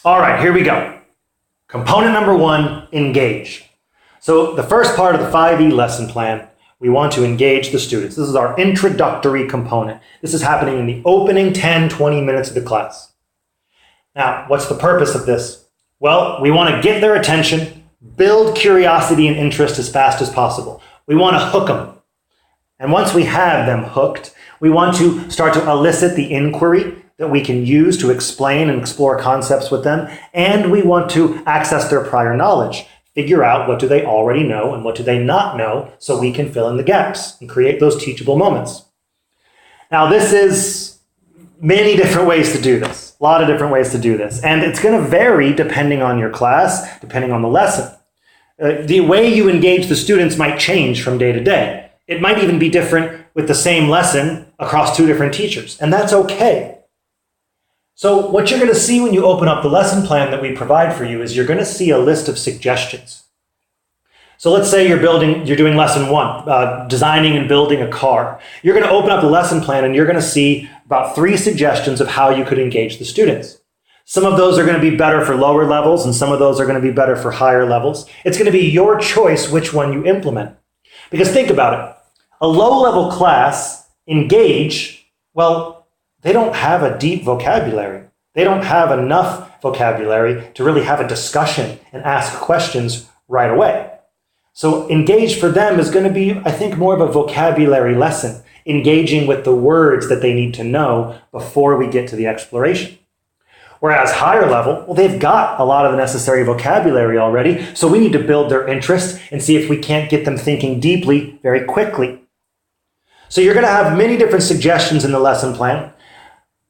All right, here we go. Component number 1, engage. So the first part of the 5E lesson plan, we want to engage the students. This is our introductory component. This is happening in the opening 10, 20 minutes of the class. Now, what's the purpose of this? Well, we want to get their attention, build curiosity and interest as fast as possible. We want to hook them. And once we have them hooked, we want to start to elicit the inquiry that we can use to explain and explore concepts with them. And we want to access their prior knowledge, figure out what do they already know and what do they not know so we can fill in the gaps and create those teachable moments. Now, this is many different ways to do this, a lot of different ways to do this. And it's going to vary depending on your class, depending on the lesson. The way you engage the students might change from day to day. It might even be different with the same lesson across 2 different teachers, and that's okay. So what you're going to see when you open up the lesson plan that we provide for you is you're going to see a list of suggestions. So let's say you're doing lesson 1, designing and building a car. You're going to open up the lesson plan and you're going to see about 3 suggestions of how you could engage the students. Some of those are going to be better for lower levels and some of those are going to be better for higher levels. It's going to be your choice which one you implement. Because think about it. A low-level class engage, well, they don't have a deep vocabulary. They don't have enough vocabulary to really have a discussion and ask questions right away. So engage for them is going to be, I think, more of a vocabulary lesson, engaging with the words that they need to know before we get to the exploration. Whereas higher level, well, they've got a lot of the necessary vocabulary already, so we need to build their interest and see if we can't get them thinking deeply very quickly. So you're going to have many different suggestions in the lesson plan.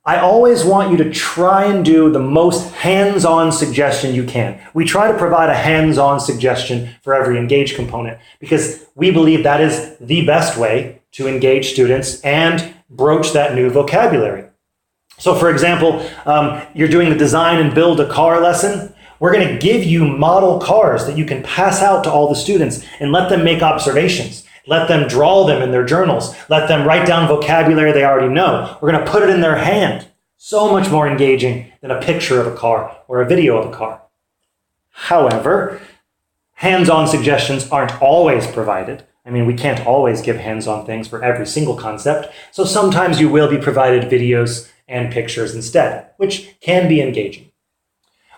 I always want you to try and do the most hands-on suggestion you can. We try to provide a hands-on suggestion for every engage component because we believe that is the best way to engage students and broach that new vocabulary. So for example, you're doing the design and build a car lesson. We're going to give you model cars that you can pass out to all the students and let them make observations. Let them draw them in their journals. Let them write down vocabulary they already know. We're going to put it in their hand. So much more engaging than a picture of a car or a video of a car. However, hands-on suggestions aren't always provided. I mean, we can't always give hands-on things for every single concept. So sometimes you will be provided videos and pictures instead, which can be engaging.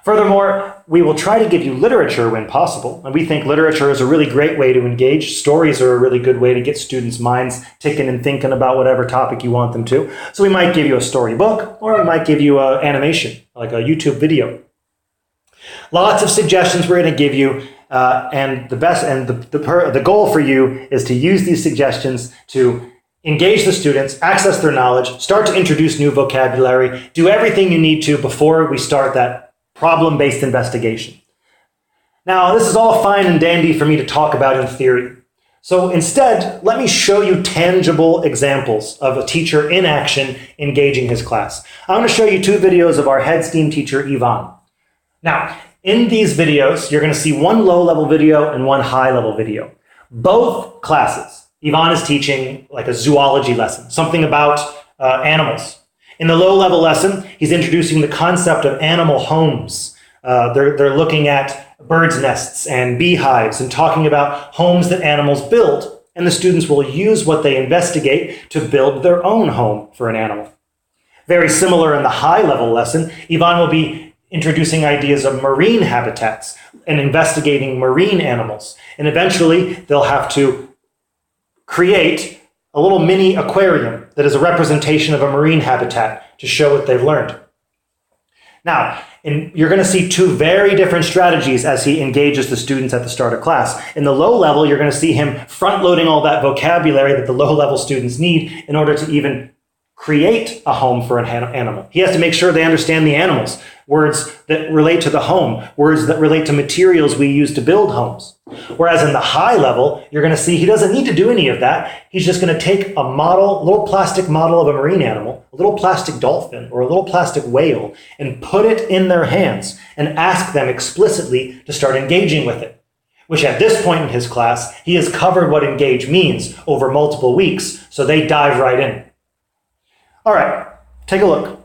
Furthermore, we will try to give you literature when possible, and we think literature is a really great way to engage. Stories are a really good way to get students' minds ticking and thinking about whatever topic you want them to. So we might give you a storybook, or we might give you an animation, like a YouTube video. Lots of suggestions we're going to give you, and the goal for you is to use these suggestions to engage the students, access their knowledge, start to introduce new vocabulary, do everything you need to before we start that problem-based investigation. Now, this is all fine and dandy for me to talk about in theory. So instead, let me show you tangible examples of a teacher in action engaging his class. I'm going to show you 2 videos of our head STEAM teacher, Ivan. Now, in these videos, you're going to see one low-level video and one high-level video. Both classes, Ivan is teaching like a zoology lesson, something about animals. In the low-level lesson, he's introducing the concept of animal homes. They're looking at birds' nests and beehives and talking about homes that animals build. And the students will use what they investigate to build their own home for an animal. Very similar in the high-level lesson, Ivan will be introducing ideas of marine habitats and investigating marine animals. And eventually, they'll have to create a little mini aquarium that is a representation of a marine habitat to show what they've learned. Now, you're going to see 2 very different strategies as he engages the students at the start of class. In the low level, you're going to see him front-loading all that vocabulary that the low-level students need in order to even create a home for an animal. He has to make sure they understand the animals, words that relate to the home, words that relate to materials we use to build homes. Whereas in the high level, you're going to see he doesn't need to do any of that. He's just going to take a model, a little plastic model of a marine animal, a little plastic dolphin, or a little plastic whale, and put it in their hands and ask them explicitly to start engaging with it. Which at this point in his class, he has covered what engage means over multiple weeks, so they dive right in. All right, take a look.